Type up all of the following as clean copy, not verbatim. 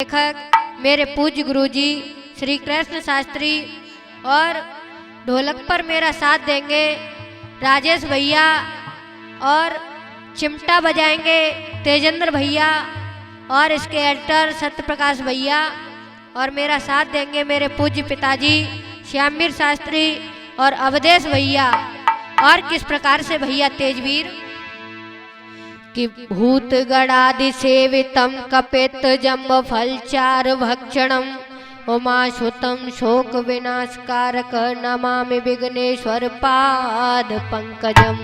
लेखक मेरे पूज्य गुरुजी श्री कृष्ण शास्त्री और ढोलक पर मेरा साथ देंगे राजेश भैया और चिमटा बजाएंगे तेजेंद्र भैया और इसके एडिटर सत्यप्रकाश भैया और मेरा साथ देंगे मेरे पूज्य पिताजी श्यामवीर शास्त्री और अवधेश भैया। और किस प्रकार से भैया तेजवीर कि भूत गणादि सेवितम कपित जम्ब फलचार भक्षणम उमाशुतम शोक विनाशकारक नमामि विघ्नेश्वर पाद पंकजम।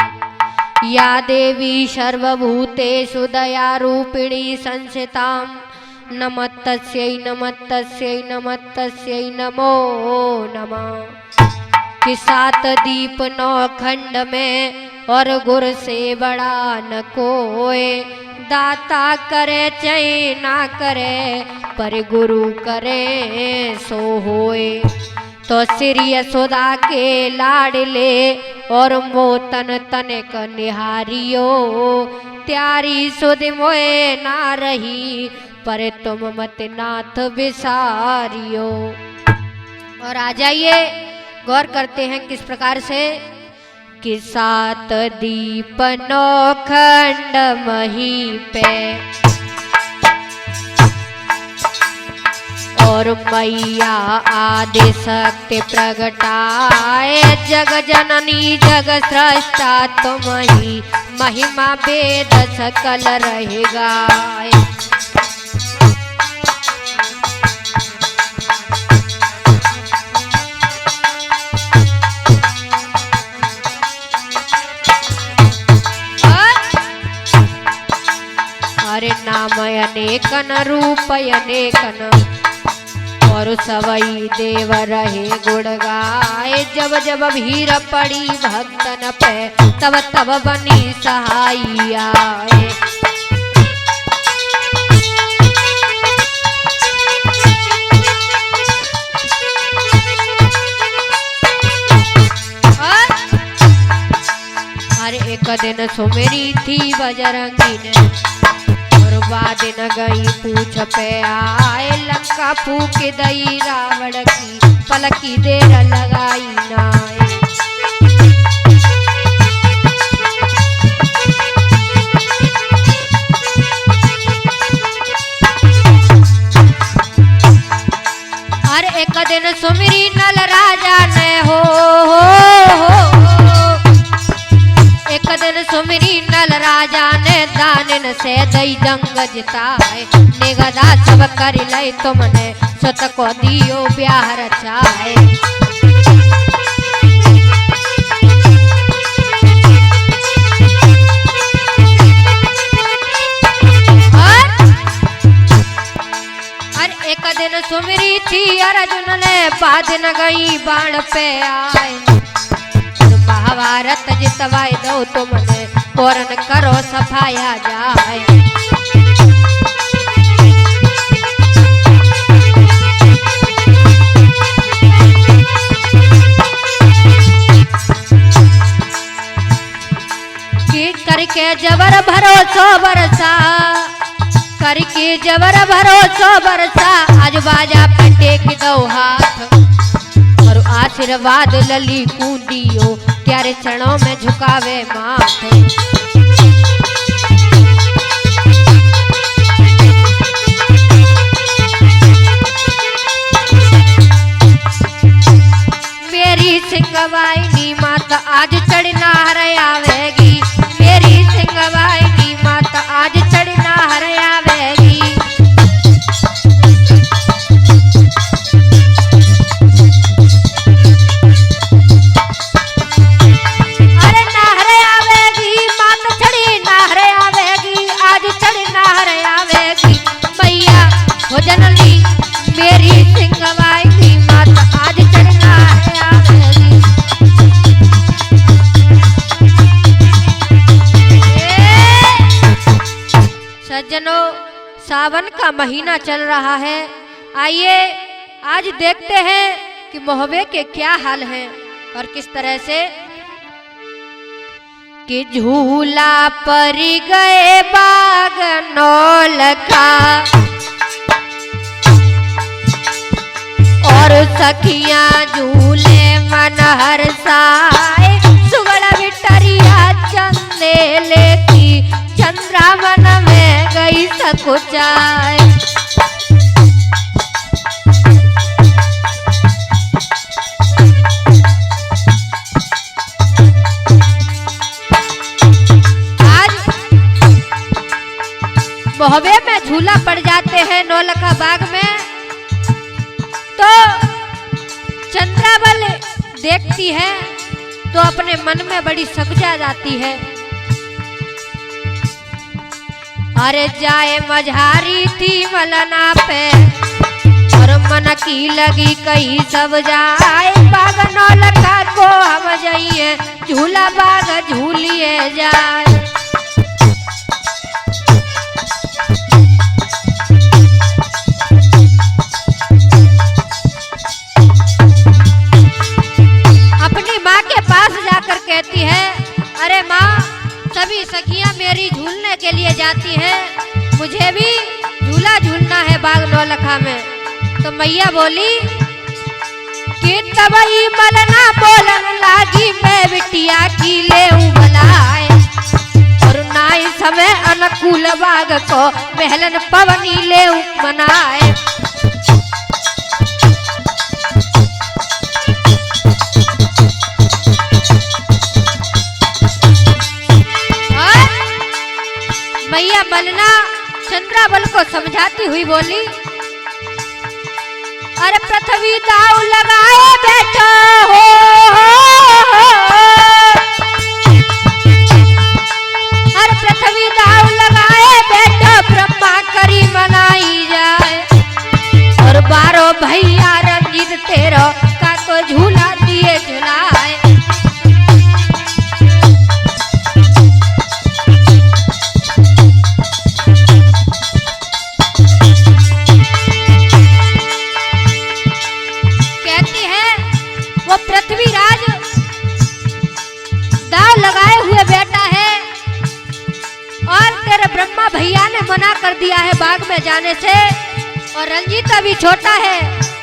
या देवी सर्वभूतेषु दयारूपिणी संस्थितां नमस्तस्यै नमस्तस्यै नमस्तस्यै नमो नमः। कि 7 दीप 9 खंड में और गुर से बड़ा न कोय, दाता करे चाहे ना करे पर गुरु करे सो होए। तो श्री यशोदा के लाडले और मोतन तनिक निहारियो, त्यारी सुध मोए ना रही पर तुम मत नाथ विसारियो। और आ जाइए गौर करते हैं किस प्रकार से कि 7 दीप 9 खंड मही पे और मैया आदि शक्ति प्रगटाए, जग जननी जग सृष्टा तुम ही महिमा वेद सकल रहेगा। अरे नाम अनेकन रूप अनेकन और सबई देव रहे गुण गाए। जब जब भीड़ पड़ी भक्तन पे तब तब बनी सहाई आए। हर एक दिन सुमेरी थी बजरंगी ने और बाद न गई पूछ पे आए। लंका फूक दई रावण की पलकी देर लगाई नाए। हर एक दिन सुमिरी नल राजा ने हो एक दिन सुमिरी नल राजा ने दानिन से दई जंग जिताए। निगदा सब कर लय तुमने सत को दियो ब्याह रचाए। और एक दिन सुमिरी थी अर्जुन ने बाद न गई बाण पे आए। महाभारत जितवाई दो तुमने पूर्ण करो सफाया जाए। कि करके जबर भरोसो बरसा करके जबर भरोसो बरसा आज बाजा पे टेक दो हाथ और आशीर्वाद लली कूदियो त्यारे चरणों में झुकावे माथ। मेरी सिंगवाइनी माता आज चढ़ना हर आवेगी। मेरी सिंगवाइनी माता आज चढ़ना हर आवेगी। सज्जनों, सावन का महीना चल रहा है। आइए आज देखते हैं कि मोहब्बे के क्या हाल हैं और किस तरह से कि झूला पर गए बाग नौलखा सखियां झूले मन हर्षाए, सुगड़ बिटरिया चंदे लेती, चंद्रा मन में गई सकुचाए। मोहबे में झूला पड़ जाते हैं नौलखा बाग में, तो चंद्रावल देखती है तो अपने मन में बड़ी सकुचा जाती है। अरे जाए मझारी थी मलना पे, और मन की लगी कहीं सब जाए, बाग नौलखा को हम जाइए, झूला बाग झूलिए जाए। कहती है, अरे माँ, सभी सखियां मेरी झूलने के लिए जाती हैं, मुझे भी झूला झूलना है बाग नौलखा में। तो मैया बोली कि तबई मलना बोलन लागी, मैं बिटिया की ले बलाए, और नाई समय अनुकूल बाग को महलन पवनी ले मनाए। मैया मलना चंद्रावल को समझाती हुई बोली, अरे पृथ्वी दाव लगाए बेटा हो, अरे पृथ्वी दाव लगाए बेटा, ब्रह्मा करी मनाई जाए, और 12 भैया रंजीत तेरो का तो झूला दिए झुलाए। पृथ्वीराज दाव लगाए हुए बैठा है, और तेरे ब्रह्मा भैया ने मना कर दिया है बाग में जाने से, और रंजीत अभी छोटा है,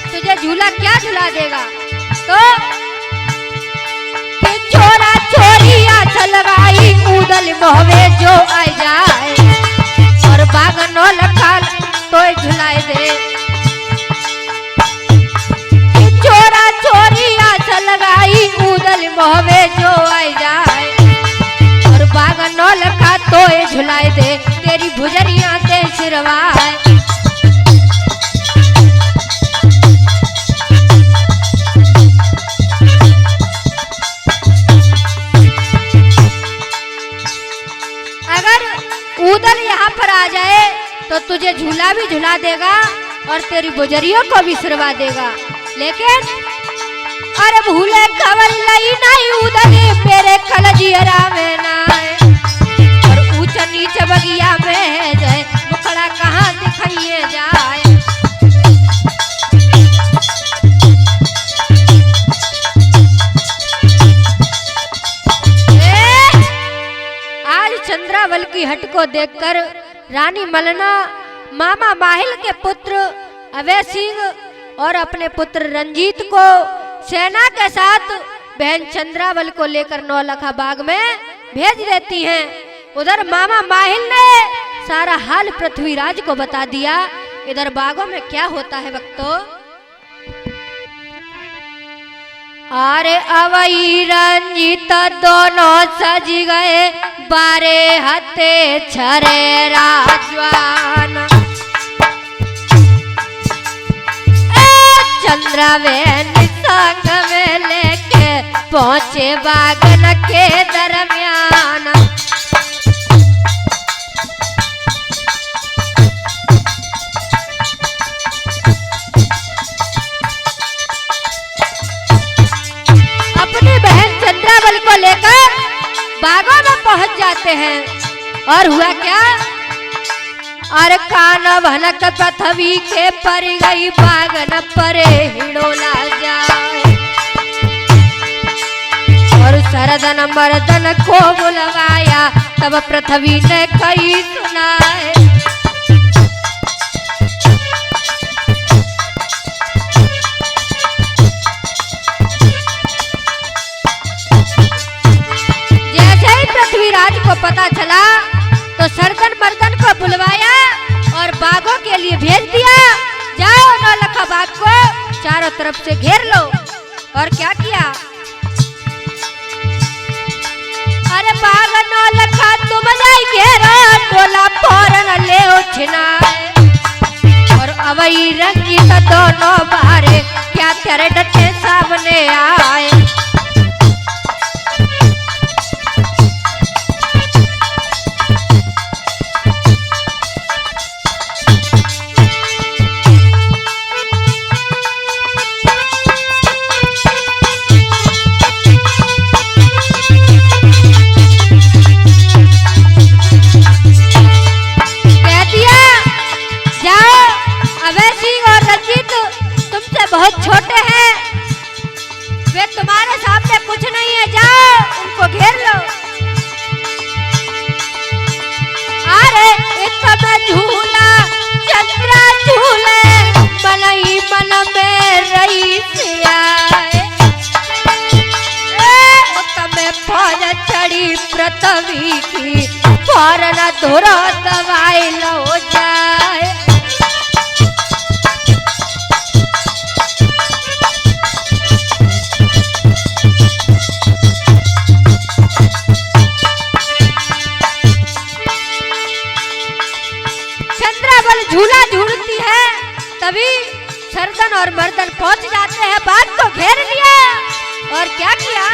तुझे झूला क्या झूला देगा। तो छोरा छोरी आस लगाई, उदल मोहवे जो आ जाए, और बाग नौलखा तो झुलाए दे। छोरा छोरी आस लगाई, उदल मोहवे जो आ जाए, और बाग नौलखा तो झुलाए दे, तेरी भुजरिया ते सिरवाए। अगर उदल यहाँ पर आ जाए तो तुझे झूला भी झुला देगा, और तेरी भुजरियों को भी सिरवा देगा, लेकिन अरे भूले खबर लाई नहीं उदले, मेरे कलजियरा में ना, और ऊंच नीच बगिया में जाए, मुखड़ा कहाँ दिखाइए जाए। आज चंद्रावल की हट को देखकर रानी मलना मामा माहिल के पुत्र अवय सिंह और अपने पुत्र रंजीत को सेना के साथ बहन चंद्रावल को लेकर नौलखा बाग में भेज देती हैं। उधर मामा माहिल ने सारा हाल पृथ्वीराज को बता दिया। इधर बागों में क्या होता है भक्तों। अरे अवई रंजीत दोनों सज गए, बारे हते छरे राजवान, चंद्रावेन संग में लेके पहुंचे बागन के दरमियान। अपनी बहन चंद्रावल को लेकर बागों में पहुंच जाते हैं। और हुआ क्या, और कान भनक पृथ्वी के पर गई, बागन परे हिड़ोला जाए, और सरदन मर्दन को बुलवाया, तब पृथ्वी ने कही सुनाए। का बाग को चारों तरफ से घेर लो। और क्या किया, अरे बाग नौ लखा तुम जाई घेरो, टोला फौरन ले छिनाए। और अवई रंगीत दोनों बारे क्या तेरे डटे सामने आए। बहुत छोटे हैं, वे तुम्हारे सामने कुछ नहीं है, जाओ उनको घेर लो। अरे इतना झूला चंद्रा झूले, मन ही मन में रही से आए। तुम्हें फौज चढ़ी पृथ्वी की, फौरन धुरो दवाई लो जाए। झूला झूलती है, तभी सरदन और मर्दन पहुंच जाते हैं, बाग को घेर लिया। और क्या किया,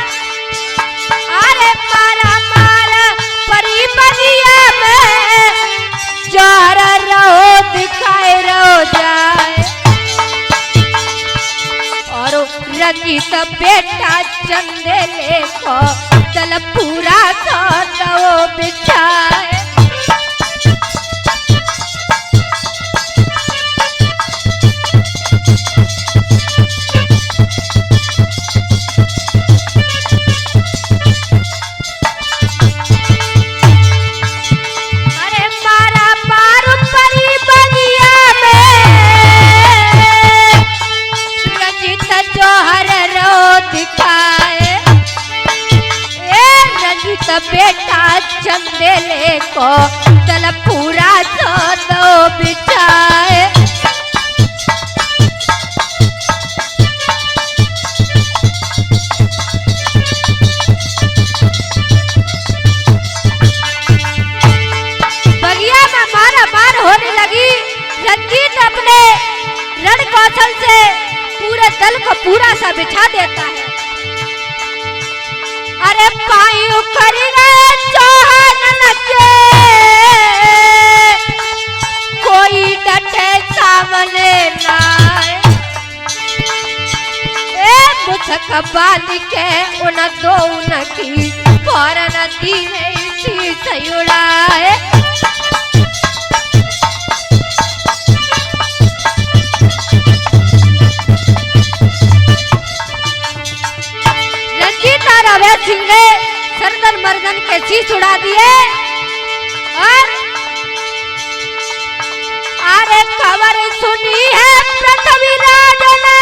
अरे मारा मारा परी बगिया में, जहर रहो दिखाए रहो जाए। और रंगीत बेटा चंदेले को दल पूरा दो बिछाए। बेटा चंदेले को तल पूरा दो बिछाए। बगिया में मारा मार होने लगी। रंजीत अपने रण कौशल से पूरे दल को पूरा सा बिछा देता है। अरे पायु कर गए चौहान के, कोई डटे सामने ना। मुझक बांध के उन दो की फौरन धीरे से उड़ाए। सिंह ने सरदन मर्दन के शीश उड़ा दिए। और अरे खबर सुनी है पृथ्वीराज ने,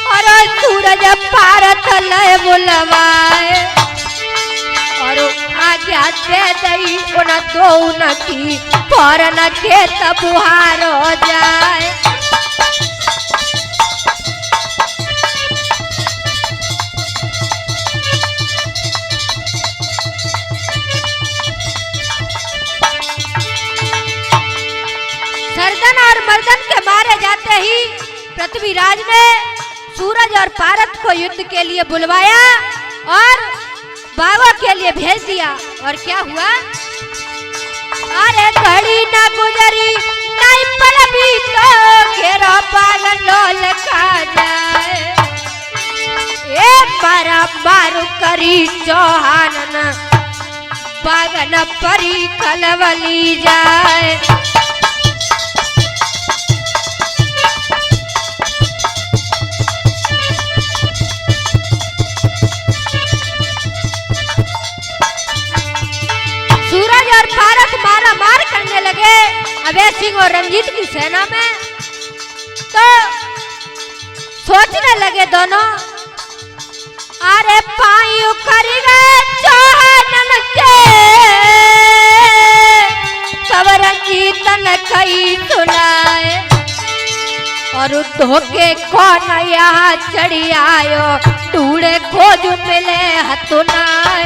और सूरज पारत लय बुलवाए। और आज्ञा दे दई उन दो की फौरन खेत बुहार हो जाए। मर्दन के मारे जाते ही पृथ्वीराज ने सूरज और पारत को युद्ध के लिए बुलवाया और बाबा के लिए भेज दिया। और क्या हुआ, अरे घड़ी ना गुजरी नहीं पल भी तो घेरो पालन लोल खा जाए। ए मारा मारू करी चौहान बागन परी कलवली जाए। अभय सिंह और रंजीत की सेना में, तो सोचने लगे दोनों, अरे पायु कर गए चौहान के, कब रंजीत न कई सुना। और धोखे कौन यहाँ चढ़ी आयो ढूंढे खोज मिले हतो नाय।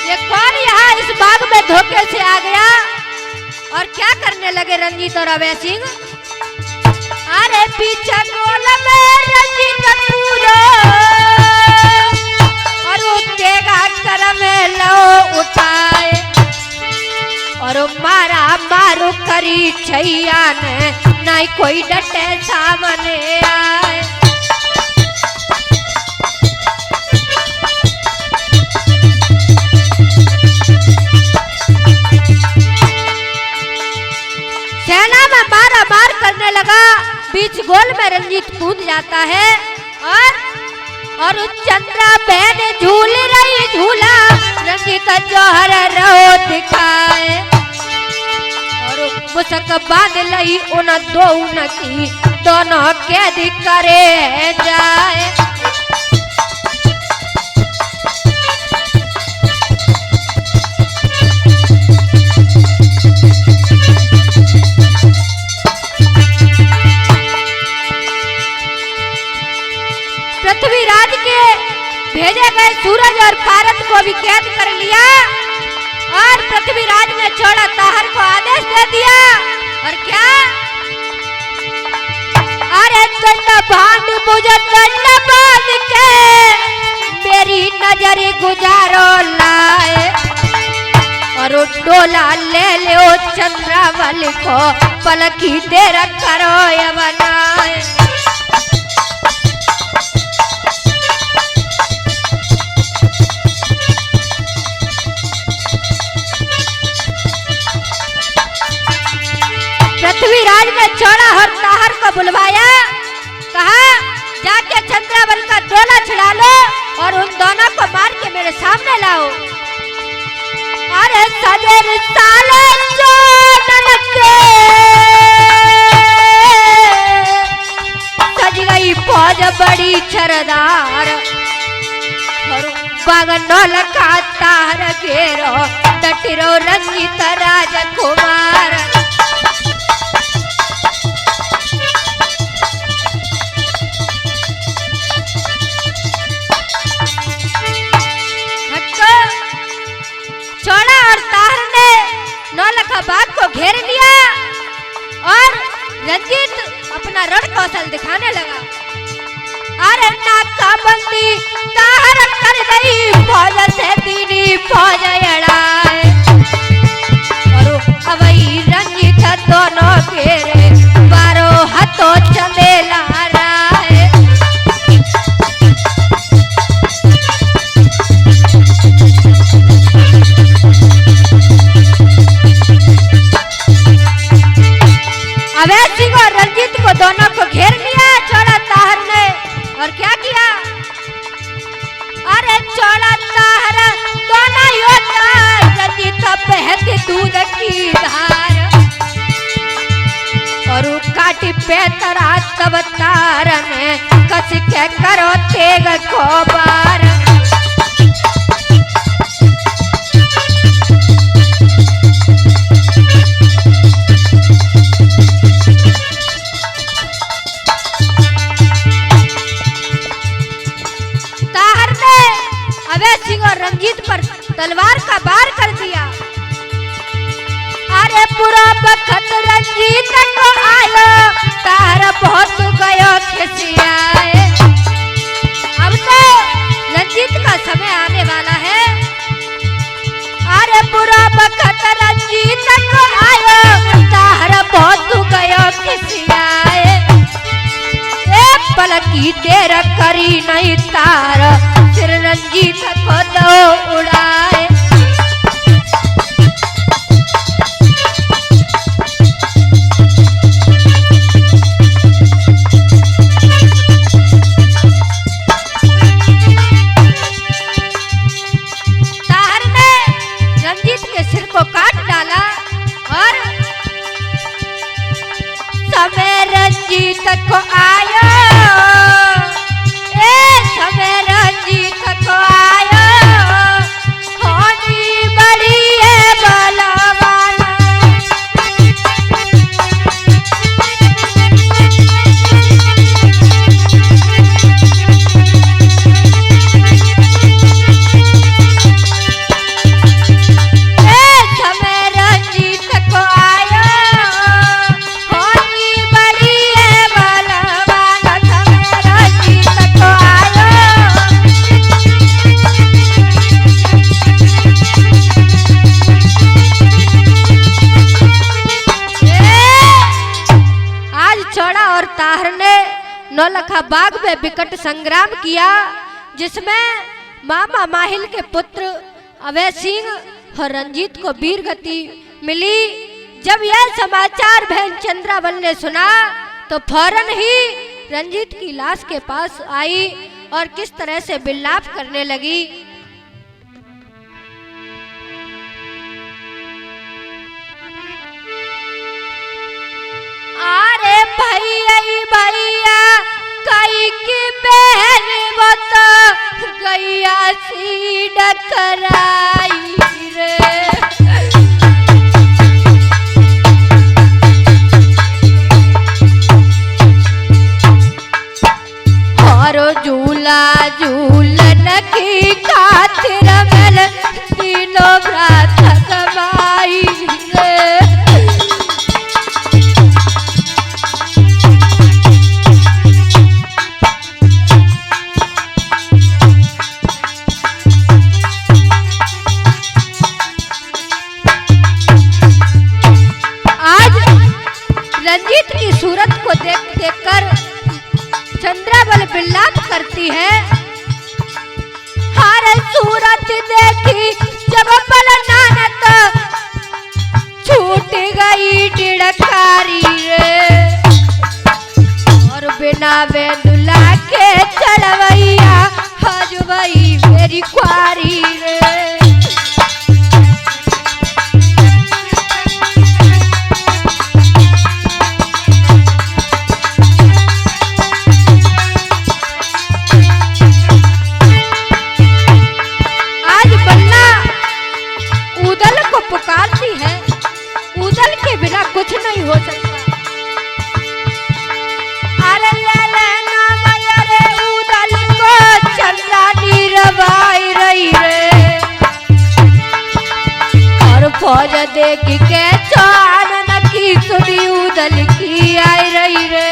ये कौन यहाँ इस बाग में धोखे से आ गया और क्या करने लगे रंजीत और अभय सिंह। अरे पीछे गोल में रंजीत पूरो और उठेगा कर में लो उठाए और मारा मारो करी छैया ने नहीं कोई डटे सामने आए। सेना में मारा मार करने लगा। बीच गोल में रंजीत कूद जाता है और चंद्रा बहन झूल रही झूला रंजीत जौहर रहो दिखाए और मुसक बांध लई उन दो की दोनों कैद करे जाए। पृथ्वीराज के भेजे गए सूरज और पारत को भी कैद कर लिया और पृथ्वीराज ने चौड़ा ताहर को आदेश दे दिया। और क्या अरे दंड बांध मुझे दंड बांध के मेरी नजर गुजारो लाए और डोला ले लो चंद्रावल को पलकी देर करो ये बनाए। पृथ्वीराज ने चौड़ा और ताहर को बुलवाया, कहा जाके चंद्रावल का डोला छिड़ा लो और उन दोनों को मार के मेरे सामने लाओ। अरे सजर साले चोनन के सज गई फौज बड़ी छरदार और बागनौल का ताहर घेरो डटिरो रंजीत राजकुमार। चौड़ा और ताहर ने नौलखा बाग को घेर लिया और रंजीत अपना रण कौशल दिखाने लगा। अरे नाकाबंदी ताहर कर गई फौज से दीनी फौज अड़ाए और अवई रंजीत दोनों घेरे बारो हाथों चंदेला राय। अभय सिंह और रंजीत को दोनों को घेर लिया चौड़ा ताहर ने और क्या किया। अरे चौड़ा ताहर दोनों योद्धा रंजीत बहती दूध की धार और काटी पे तरा तब तार ने कस के करो तेग को बार। अभय सिंह और रंजीत पर तलवार का वार कर दिया। अरे पूरा बखत रंजीत को आयो तार बहुत गयो खिसियाए। अब तो रंजीत का समय आने वाला है। अरे पूरा बखत रंजीत को आयो तार बहुत गयो खिसियाए। एक पल की देर करी नहीं तार सिर रंजीत को दो उड़ाए। ताहर ने रंजीत के सिर को काट डाला और समय रंजीत को आया नौलखा बाग में विकट संग्राम किया, जिसमें मामा माहिल के पुत्र अभय सिंह और रंजीत को वीर गति मिली। जब यह समाचार बहन चंद्रावल ने सुना तो फौरन ही रंजीत की लाश के पास आई और किस तरह से विलाप करने लगी। अरे भैया भैया कई की बहन वो तो गैया सी डकराई रे। और झूला झूलन की खातिर मिल तीनों व्रत गवाई रे। रंजीत की सूरत को देखकर चंद्रावल विलाप करती है। हर सूरत देखी जब बल नानत छूट गई डिड़कारी रे। और बिना वे दुला के चढ़वैया हजवई मेरी क्वारी रे। पुकारती है, उदल के बिना कुछ नहीं हो सकता। अरे ले लेना मैया रे उदल को चंद्रानी रवाई रही रे। और फौज देख के चानन की सुनी उदल की आई रही रे।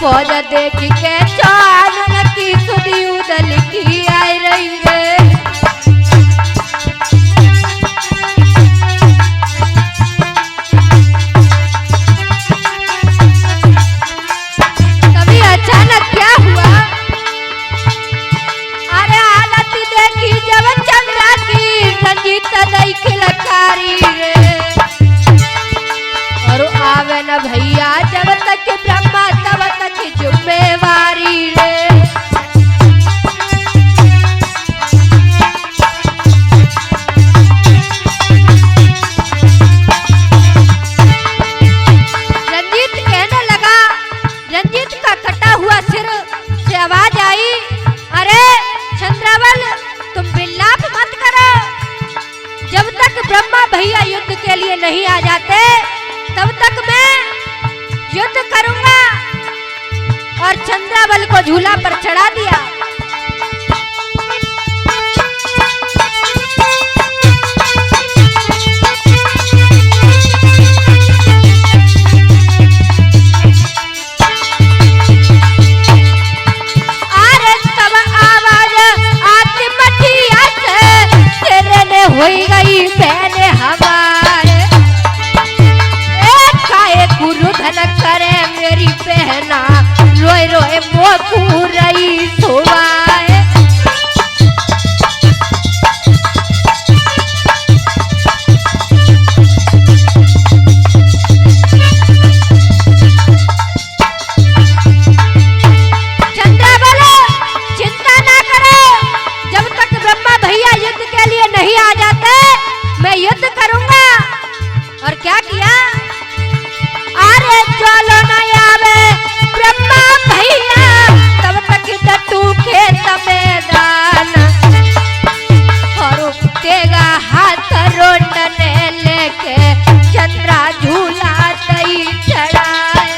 फौज देख के चानन की सुनी उदल की आई रही रे। तभी अचानक क्या हुआ? अरे हालत देखी जब चंद्रा की रंजीत दई की लकारी रे। और आवे न भैया जब तक ब्रह्मा तब तक जिम्मेवारी रे। रंजीत कहने लगा, रंजीत का कटा हुआ सिर से आवाज आई, अरे चंद्रावल तुम विलाप मत करो। जब तक ब्रह्मा भैया युद्ध के लिए नहीं आ जाते तब तक मैं युद्ध करूंगा। और चंद्रावल को झूला पर चढ़ा दिया। अरे तब आवाज आती मटिया से तेरे ने हुई गई बहन हमारे। गुरु धन करे मेरी बहना रोए रोए मोह रही सोवाए। चंद्रावल चिंता ना करो, जब तक ब्रह्मा भैया युद्ध के लिए नहीं आ जाते मैं युद्ध करूंगा। और क्या किया? अरे चलो न आवे ब्रह्मा भैया तब तक डटू खेत मैदान। और तेगा हाथ रोंडने लेके चंद्रा झूला दई चढ़ाए।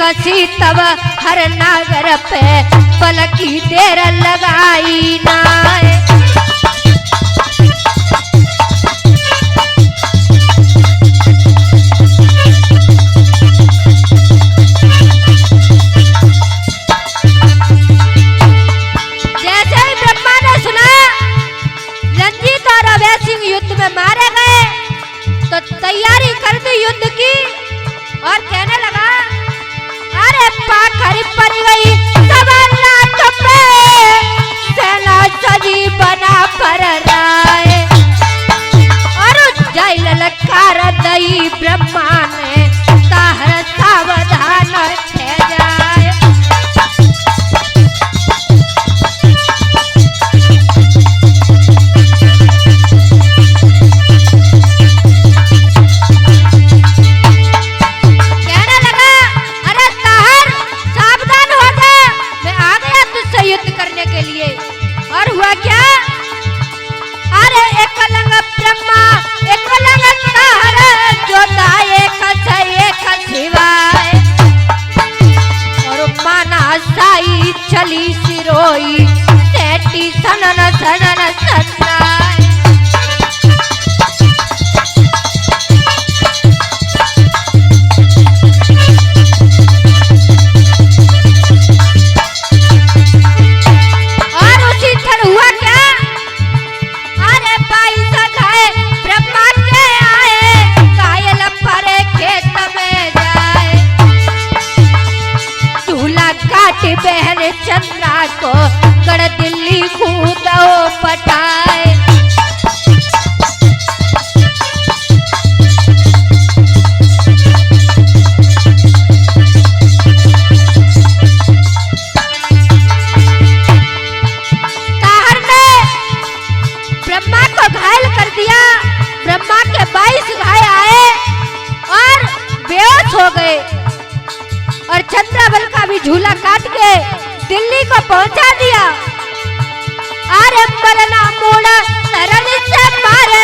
कसी तब हर नागर पे पल की देर लगाई ना। जैसे ही ब्रह्मा ने सुना रंजीत और अभय सिंह युद्ध में मारे गए तो तैयारी कर दी युद्ध की और कहने लगा, अरे पाखरी पड़ गई नाथ पे सेना सजी बना पर राय। और जय ललकार दई ब्रह्मा ने ताहर सावधान छे जाए। चली सिरोई सेठी सनन सनन सन्नाय। और उसी क्षण हुआ क्या, अरे बाई सखाए ब्रह्मा के आए कायल परे खेत में जाए। झूला काट बहन चंद्रा को गढ़ दिल्ली कूदो पटाए। ताहर ने ब्रह्मा को घायल कर दिया। ब्रह्मा के 22 घायल आए और बेहोश हो गए और चंद्राबल का भी झूला काट के दिल्ली को पहुंचा दिया। अरे मरना मोड़ा सरन से मारे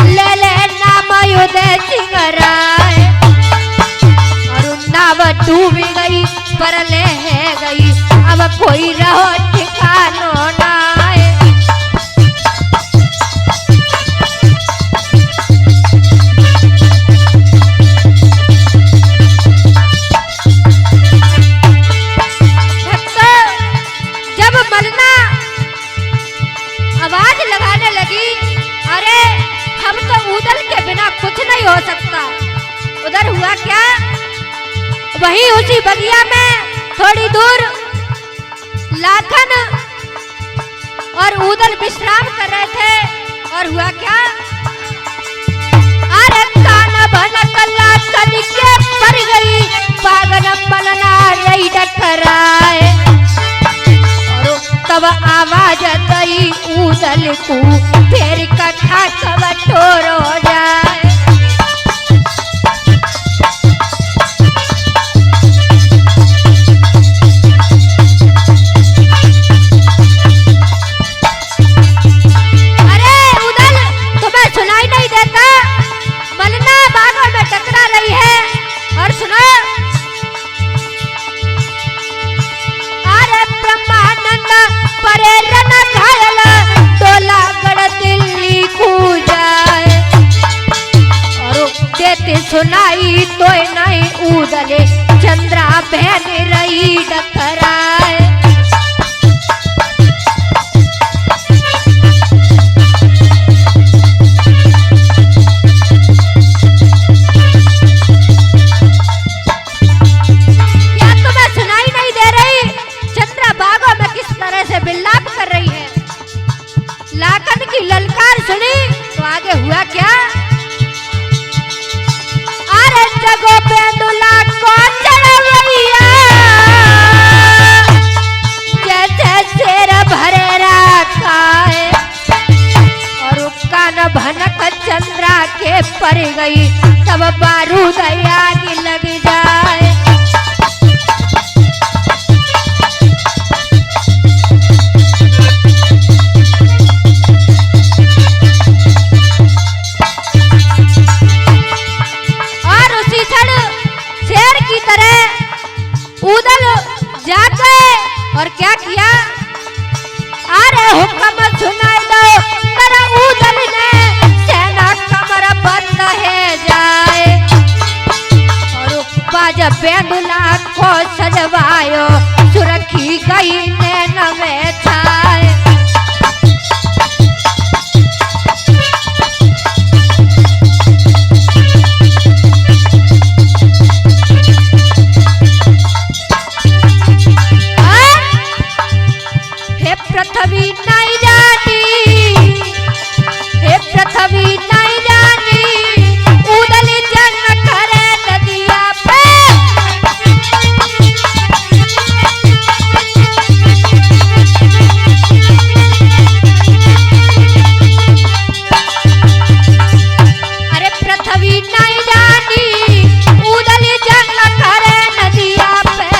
ले ले नाम उदय सिंह राय। और नाव डूब गई पर ले है गई अब कोई रहो ठिकानो ना। आवाज लगाने लगी, अरे हम तो उदल के बिना कुछ नहीं हो सकता। उधर हुआ क्या, वहीं उसी बगिया में थोड़ी दूर लाखन और उदल विश्राम कर रहे थे। और हुआ क्या, अरे कान भनक लाखन के पर गई पागन मलना रही डकराए। तब आवाज दई उदल को फेर कथा कबटोर हो जाए। अरे उदल, तुम्हें सुनाई नहीं देता? मलना बागों में टकरा रही है। और सुनो, अरे ब्रह्मानंद परे रन घायल टोला गढ़ दिल्ली को जाए। और देते सुनाई तो नहीं उदले चंद्रा बहन रही डकराए। लाखन की ललकार सुनी तो आगे हुआ क्या, अरे जगो पे दुला को चढ़वैया जैसे शेर भरे रखा है। और कान भनक चंद्रा के पर गई तब बारूद आग लग जाए। क्या? अरे हुक्म सुनाई दो तेरा उदल ने सेना कमर बंद है जाए और बाजा बेंदुला को सजवायो सुरखी गई नैन में छाए। पृथ्वी नहीं जानी, हे पृथ्वी नहीं जानी उदल जंग करे नदिया पे। अरे पृथ्वी नहीं जानी उदल जंग करे नदिया पे।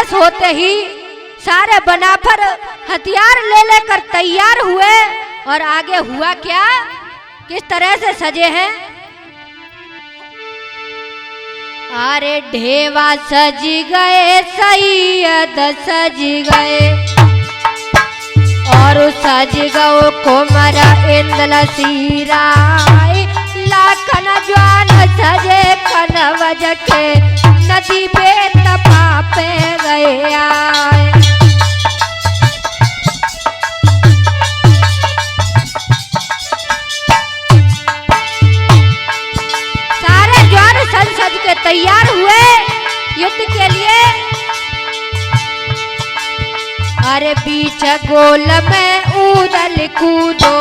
होते ही सारे बनाफर हथियार ले लेकर तैयार हुए और आगे हुआ क्या, किस तरह से सजे हैं। अरे ढेवा सज गए सैयद सज गए और सज गओ कोमरा इंदल सीराय लाखन ज्वान सजे कन वज के नदी पे तपा पे गए आए। सारे ज्वान सज के तैयार हुए युद्ध के लिए। अरे बीच गोल में उदल कूदो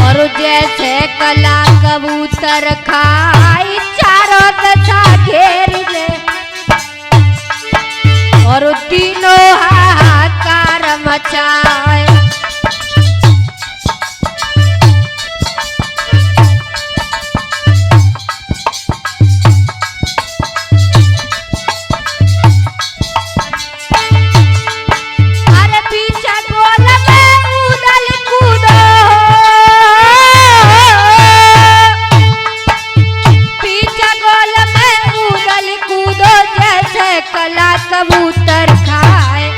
और जैसे कला कबूतर खाई चारों दशा घेर ले और तीनों हाहाकार मचाए। अरे पीछे गोल में उदल कूदो, पीछे गोल में उदल कूदो जैसे कला कबूतर खाए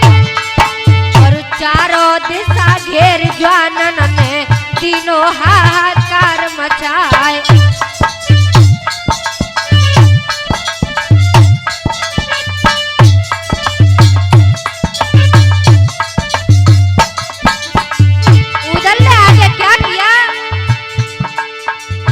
और चारों दिशा घेर ज्वानन ने तीनों हाहाकार मचाए। उदल ने आगे क्या किया,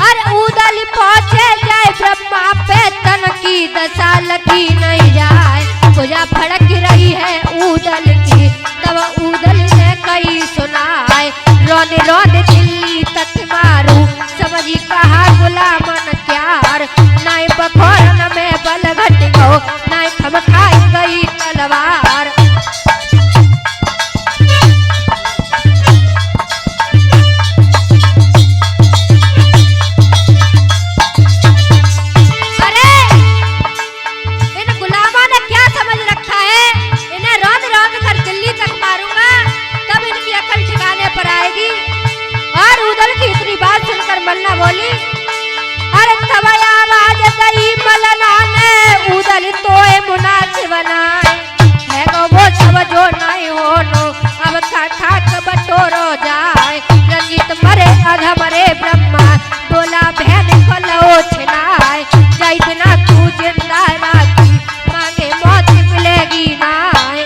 अरे उदल पहुंचे जाए ब्रह्मा पे तन की दशा लगी नहीं जाए। भुजा फड़क रही है उदल की तब उदल ने कई सुनाए। रोने रोने दिल्ली तक मारू समझी कहा गुलामन क्यार नाई बखोरन में बल घट गो नाई खमखाई गई तलवार। मलना बोली, अरे तब आवाज दई मलना ने उदल तोए मुनासिब बनाए है गो वो सब जो नहीं हो नो अब खाक बटोरो जाए। रंजित मरे अध मरे ब्रह्मा बोला बहन कलो छिनाए जय बिना तू जिंदा राखी मांगे मौत मिलेगी नाय।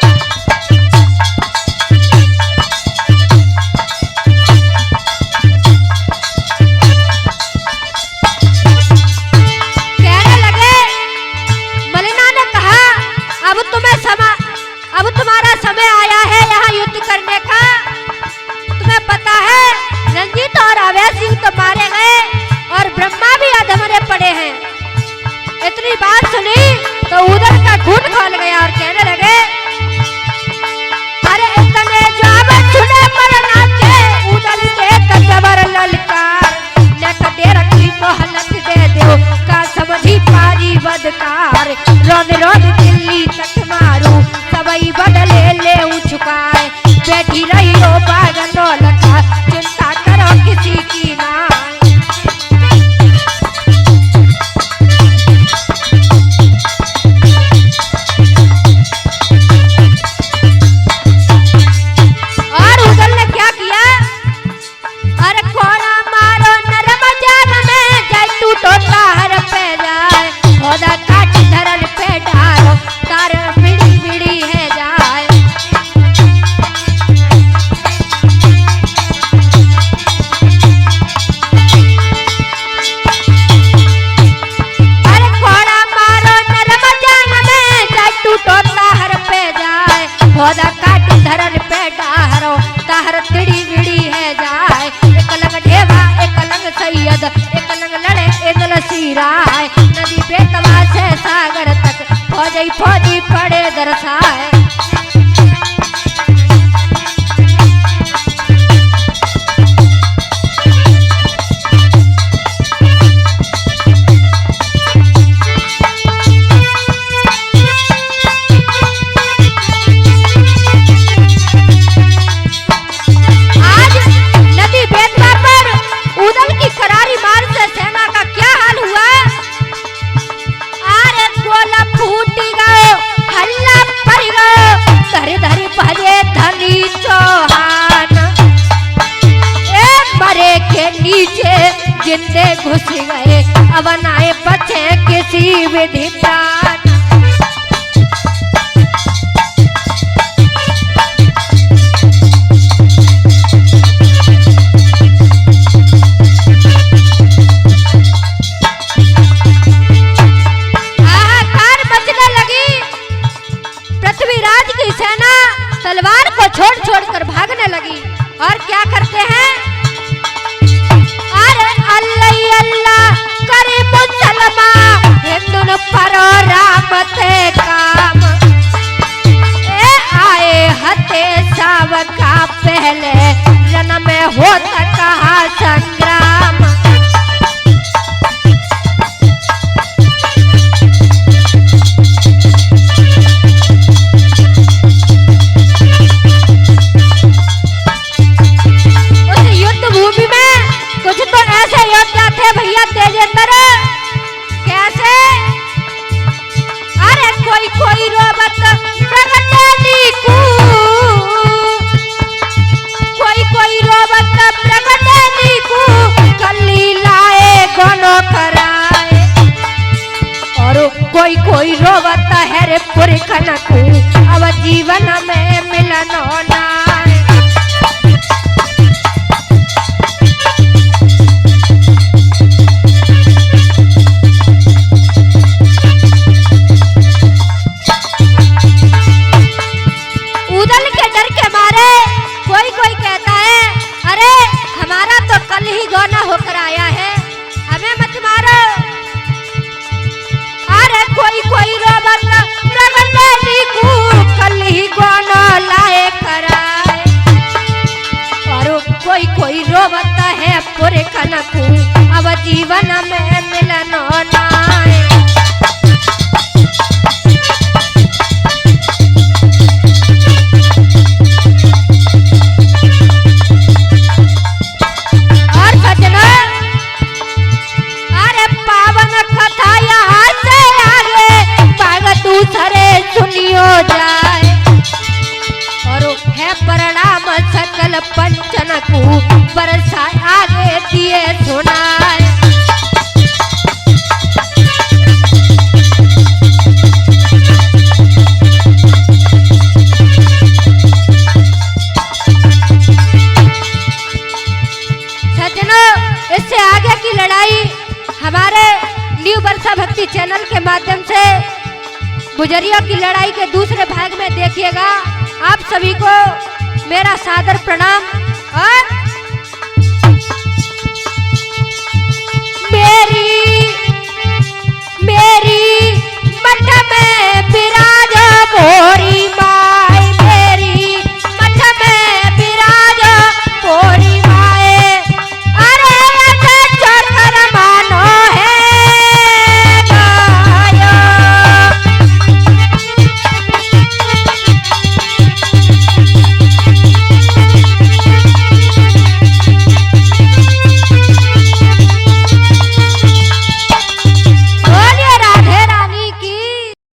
अब तुम्हारा समय आया है यहाँ युद्ध करने का। तुम्हें पता है रंजीत और अवैध सिंह तो मारे गए और ब्रह्मा भी अधमरे पड़े हैं। इतनी बात सुनी तो उधर का खून खोल गया और कहने लगे, अरे इतने जब सुने पर नाचे उदल से कजबर ललकार, नेक दे रखी मोहलत दे दो का समझी पारी बदकार, रोन रोन दिल्ली तक मारू सबई बदले ले उछुकाए, बैठी रही हो बागनो लखा चिंता करो किसी की ना। नदी बेतवा से सागर तक फौजी फौजी पड़े दरसाए। जिंदे घुस गए अब नाए बचे किसी विधि प्राण। हाहाकार मचने लगी। पृथ्वीराज की सेना तलवार को छोड़ छोड़ कर भागने लगी और क्या करते हैं, अल्लाह अल्लाह करे मुसलमा हिंदुन परो रामते काम, ए आए हते साव का पहले जन्म में होता कहा संग्राम। उस युद्ध भूमि में कुछ तो ऐसे योद्धा थे भैया तेजेंद्र, कैसे, अरे कोई कोई रोबत प्रगटेनी को, कोई कोई रोबत प्रगटेनी को कली लाए गोनो कराए, और कोई कोई रोबत है रे पुरखन को अब जीवन में मिलन होना। कोई रोवता है पूरे कनकू अब जीवन में मिलन होना। और सजना, अरे पावन कथा यहाँ से आगे पाग दूसरे सुनियो जाए, और है प्रणाम सकल पंचन को बरसा आगे दिए सुनाए। सज्जनों, इससे आगे की लड़ाई हमारे न्यू वर्षा भक्ति चैनल के माध्यम से गुजरिया की लड़ाई के दूसरे भाग में देखिएगा। आप सभी को मेरा सादर प्रणाम। और मेरी